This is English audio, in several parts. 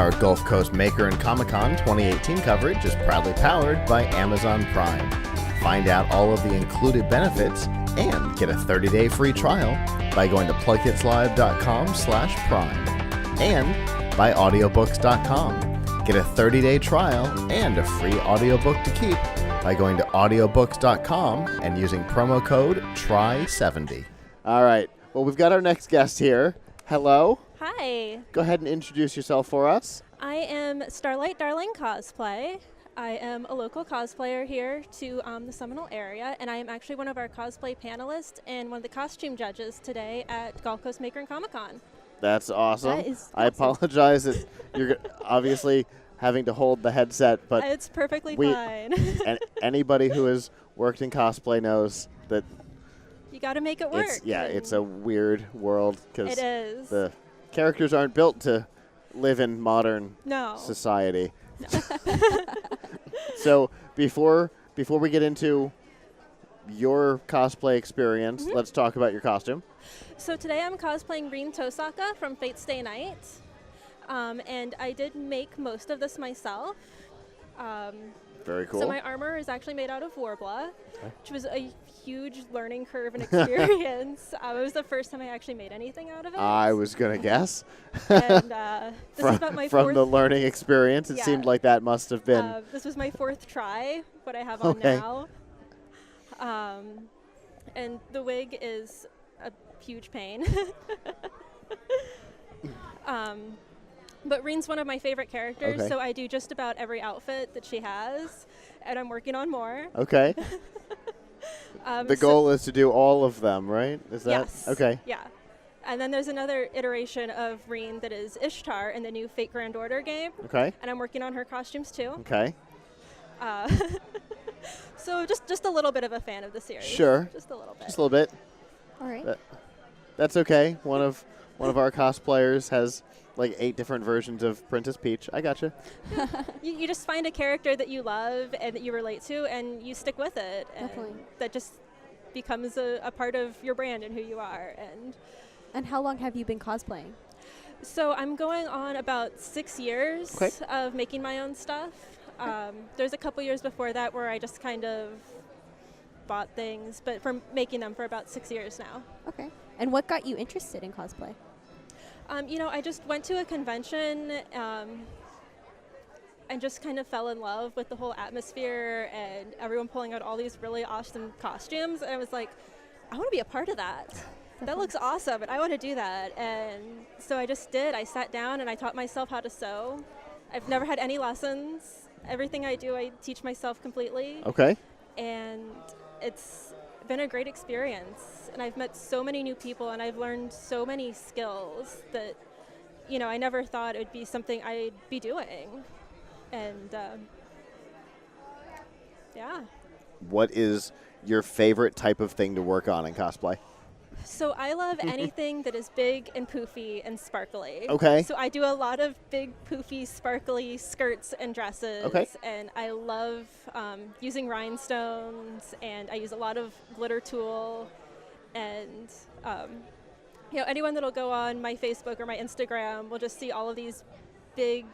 Our Gulf Coast Maker and Comic-Con 2018 coverage is proudly powered by Amazon Prime. Find out all of the included benefits and get a 30-day free trial by going to PLUGHITZlive.com/prime and by audiobooks.com. Get a 30-day trial and a free audiobook to keep by going to audiobooks.com and using promo code TRY70. All right. Well, we've got our next guest here. Hello. Hi. Go ahead and introduce yourself for us. I am Starlight Darling Cosplay. I am a local cosplayer here to the Seminole area, and I am actually one of our cosplay panelists and one of the costume judges today at Gulf Coast Maker and Comic-Con. That's awesome. That is I apologize that you're obviously having to hold the headset, but it's perfectly fine. And anybody who has worked in cosplay knows that you got to make it work. It's a weird world because it is. The characters aren't built to live in modern No. society. No. So before we get into your cosplay experience, let's talk about your costume. So today I'm cosplaying Rin Tohsaka from Fate Stay Night, and I did make most of this myself. Very cool. So my armor is actually made out of Warbler, which was a huge learning curve and experience. It was the first time I actually made anything out of it. I was going to guess. And this is about my fourth. From the learning experience, it seemed like that must have been. This was my fourth try, what I have on now. And the wig is a huge pain. But Rin's one of my favorite characters, so I do just about every outfit that she has, and I'm working on more. Okay. The goal is to do all of them, right? Is that? Yes. Okay. Yeah. And then there's another iteration of Rin that is Ishtar in the new Fate Grand Order game. Okay. And I'm working on her costumes too. Okay. So just a little bit of a fan of the series. Sure. Just a little bit. Just a little bit. All right. That's okay. One of our cosplayers has like 8 different versions of Princess Peach. I gotcha. You just find a character that you love and that you relate to, and you stick with it. And Definitely. that just becomes a part of your brand and who you are. And how long have you been cosplaying? So I'm going on about 6 years of making my own stuff. There's a couple years before that where I just kind of bought things, but from making them for about 6 years now. Okay. And what got you interested in cosplay? I just went to a convention and just kind of fell in love with the whole atmosphere and everyone pulling out all these really awesome costumes. And I was like, I want to be a part of that. That looks awesome, and I want to do that. And so I just did. I sat down and I taught myself how to sew. I've never had any lessons. Everything I do, I teach myself completely. Okay. And it's been a great experience. And I've met so many new people, and I've learned so many skills that, I never thought it would be something I'd be doing. And, yeah. What is your favorite type of thing to work on in cosplay? So I love anything that is big and poofy and sparkly. Okay. So I do a lot of big, poofy, sparkly skirts and dresses. Okay. And I love using rhinestones, and I use a lot of glitter tulle. And, anyone that'll go on my Facebook or my Instagram will just see all of these big,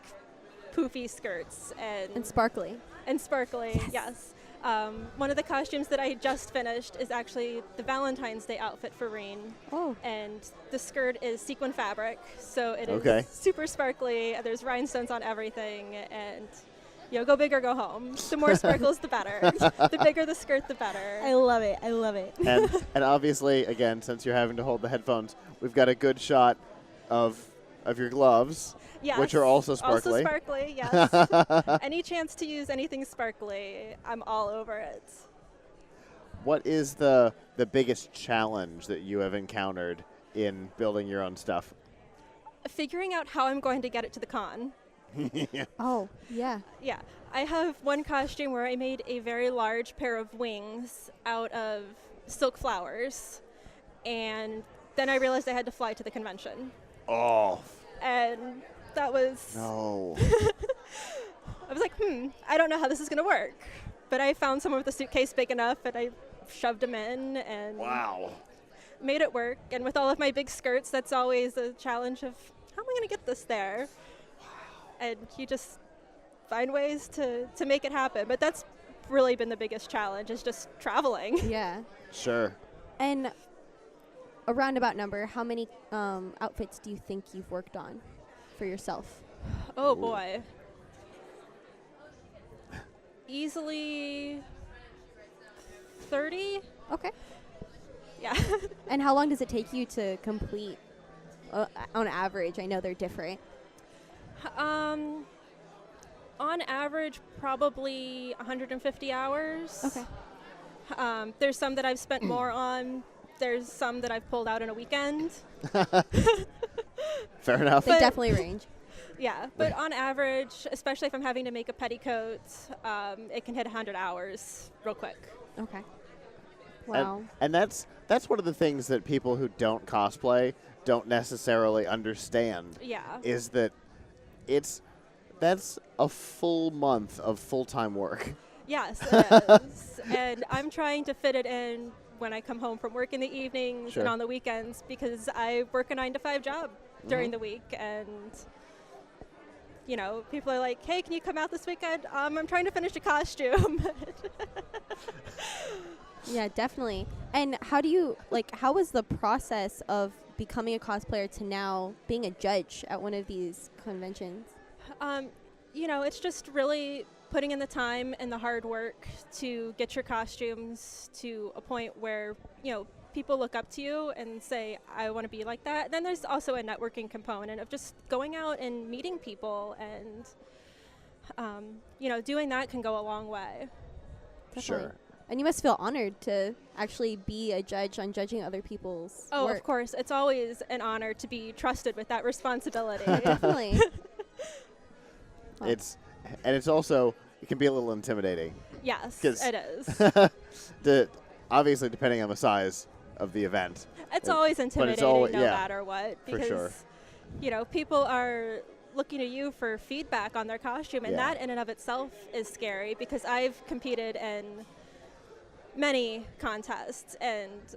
poofy skirts. And sparkly. And sparkly, yes. One of the costumes that I just finished is actually the Valentine's Day outfit for Rin. Oh. And the skirt is sequin fabric, so it is super sparkly. There's rhinestones on everything, and go big or go home. The more sparkles, the better. The bigger the skirt, the better. I love it. I love it. And obviously, again, since you're having to hold the headphones, we've got a good shot of your gloves. Yes. Which are also sparkly. Also sparkly, yes. Any chance to use anything sparkly, I'm all over it. What is the biggest challenge that you have encountered in building your own stuff? Figuring out how I'm going to get it to the con. Oh, yeah. Yeah. I have one costume where I made a very large pair of wings out of silk flowers, and then I realized I had to fly to the convention. Oh. And that was... No. I was like, I don't know how this is going to work. But I found someone with a suitcase big enough, and I shoved them in and made it work. And with all of my big skirts, that's always a challenge of, how am I going to get this there? and you just find ways to make it happen. But that's really been the biggest challenge, is just traveling. Yeah. Sure. And a roundabout number, how many outfits do you think you've worked on for yourself? Oh boy. Easily 30? Okay. Yeah. And how long does it take you to complete on average? I know they're different. On average, probably 150 hours. Okay. There's some that I've spent more on. There's some that I've pulled out in a weekend. Fair enough. They definitely range. Yeah, but on average, especially if I'm having to make a petticoat, it can hit 100 hours real quick. Okay. Wow. And that's one of the things that people who don't cosplay don't necessarily understand. Yeah. Is that that's a full month of full-time work. Yes, it is. And I'm trying to fit it in when I come home from work in the evenings Sure. and on the weekends, because I work a 9-to-5 job during the week. And, you know, people are like, hey, can you come out this weekend? I'm trying to finish a costume. Yeah, definitely. And how was the process of becoming a cosplayer to now being a judge at one of these conventions? You know, it's just really putting in the time and the hard work to get your costumes to a point where, you know, people look up to you and say, I want to be like that. Then there's also a networking component of just going out and meeting people, and, you know, doing that can go a long way. Definitely. Sure. And you must feel honored to actually be a judge on judging other people's Oh, work. of course. It's always an honor to be trusted with that responsibility. Definitely. Wow. It's also, it can be a little intimidating. Yes, 'Cause it is. Obviously, depending on the size of the event. It's always intimidating no matter what, because, sure. you know, people are looking to you for feedback on their costume, and Yeah. that in and of itself is scary, because I've competed in many contests, and,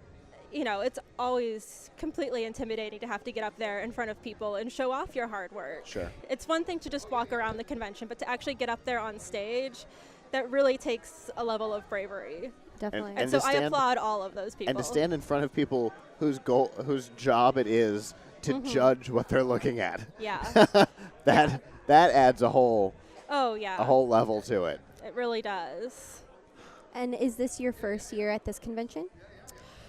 you know, it's always completely intimidating to have to get up there in front of people and show off your hard work. Sure. It's one thing to just walk around the convention, but to actually get up there on stage, that really takes a level of bravery. Definitely. And so I applaud all of those people. And to stand in front of people whose job it is to judge what they're looking at. Yeah. That adds a whole level to it. It really does. And is this your first year at this convention?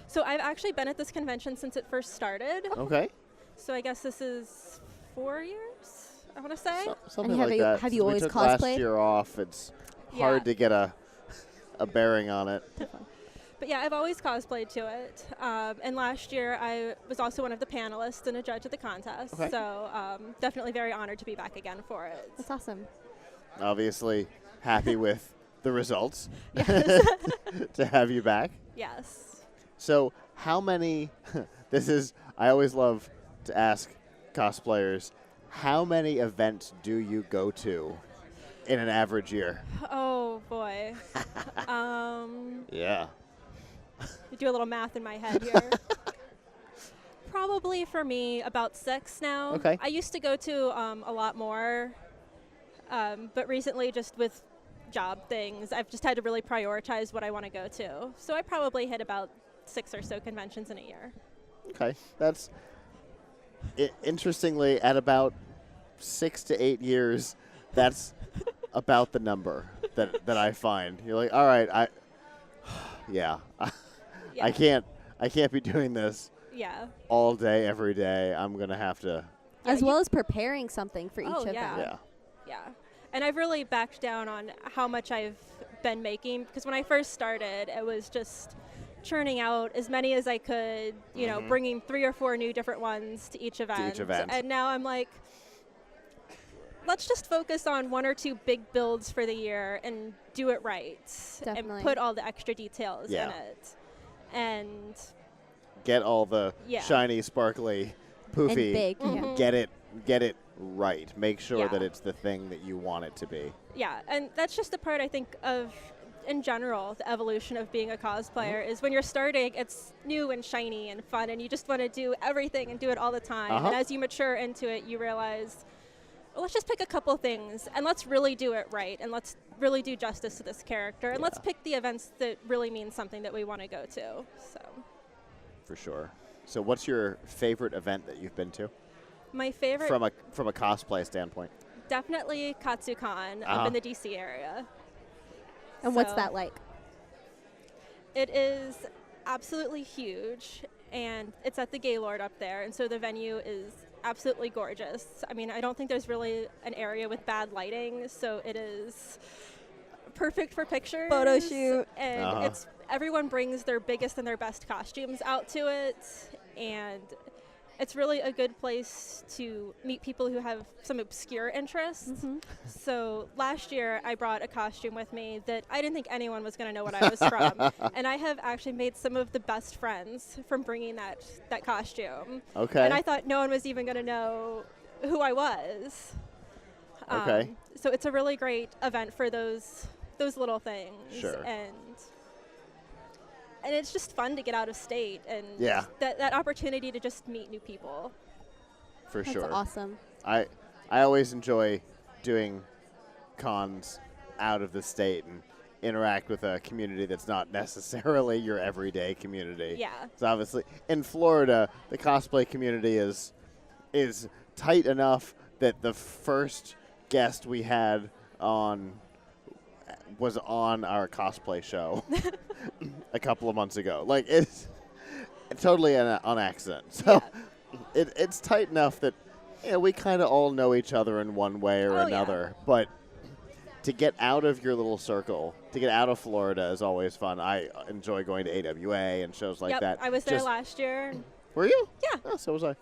So I've actually been at this convention since it first started. Okay. So I guess this is 4 years, I want to say. Something have like you- that. have you We always took last cosplayed? year off. It's Yeah. hard to get a bearing on it. But yeah, I've always cosplayed to it. And last year I was also one of the panelists and a judge at the contest. Okay. So definitely very honored to be back again for it. That's awesome. Obviously, happy with the results Yes. to have you back. Yes. So how many, I always love to ask cosplayers, how many events do you go to in an average year? Oh boy. Yeah. Do a little math in my head here. Probably for me about 6 now. Okay. I used to go to a lot more, but recently, just with job things, I've just had to really prioritize what I want to go to. So I probably hit about 6 or so conventions in a year. Okay. That's interestingly at about 6 to 8 years. That's about the number that I find. You're like, all right, Yeah. I can't be doing this Yeah. all day, every day. I'm gonna have to. As well as preparing something for each Oh, event. yeah. Yeah. Yeah. And I've really backed down on how much I've been making, because when I first started, it was just churning out as many as I could, you know, bringing 3 or 4 new different ones to each event. And now I'm like, let's just focus on 1 or 2 big builds for the year and do it right. Definitely. And put all the extra details Yeah. in it. And Get all the Yeah. shiny, sparkly, poofy. And big. Mhm. Yeah. Get it right. Make sure Yeah. that it's the thing that you want it to be. yeah, and that's just the part I think of in general, the evolution of being a cosplayer is when you're starting, it's new and shiny and fun, and you just want to do everything and do it all the time. And as you mature into it, you realize let's just pick a couple things and let's really do it right, and let's really do justice to this character, and let's pick the events that really mean something that we want to go to. So. For sure. So what's your favorite event that you've been to? My favorite, from a cosplay standpoint. Definitely KatsuCon up in the DC area. And what's that like? It is absolutely huge, and it's at the Gaylord up there, and so the venue is absolutely gorgeous. I mean, I don't think there's really an area with bad lighting, so it is perfect for pictures. Photo shoot. And it's everyone brings their biggest and their best costumes out to it, and it's really a good place to meet people who have some obscure interests. Mm-hmm. So last year I brought a costume with me that I didn't think anyone was going to know what I was from, and I have actually made some of the best friends from bringing that costume. Okay. And I thought no one was even going to know who I was. Okay. So it's a really great event for those little things. Sure. And it's just fun to get out of state and that opportunity to just meet new people. For sure. That's awesome. I always enjoy doing cons out of the state and interact with a community that's not necessarily your everyday community. Yeah. So obviously in Florida, the cosplay community is tight enough that the first guest we had was on our cosplay show a couple of months ago. Like, it's totally on accident. So it's tight enough that we kind of all know each other in one way or another. Yeah. But to get out of your little circle, to get out of Florida is always fun. I enjoy going to AWA and shows like that. I was there last year. Were you? Yeah. Oh, so was I.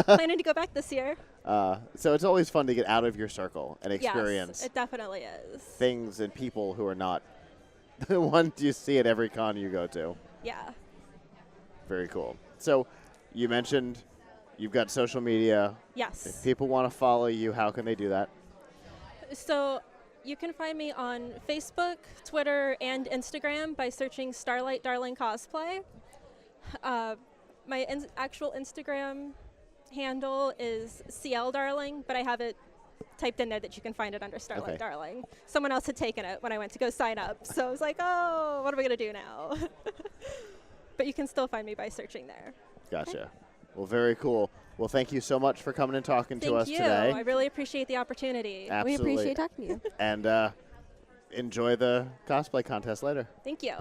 Planning to go back this year. So it's always fun to get out of your circle and experience. Yes, it definitely is. Things and people who are not the ones you see at every con you go to. Yeah. Very cool. So you mentioned you've got social media. Yes. If people want to follow you, how can they do that? So you can find me on Facebook, Twitter, and Instagram by searching Starlight Darling Cosplay. My actual Instagram handle is CL Darling, but I have it typed in there that you can find it under Starlight Darling. Someone else had taken it when I went to go sign up, so I was like, oh, what are we going to do now? But you can still find me by searching there. Gotcha. Okay. Well, very cool. Well, thank you so much for coming and talking to us today. Thank you. I really appreciate the opportunity. Absolutely. We appreciate talking to you. And enjoy the cosplay contest later. Thank you.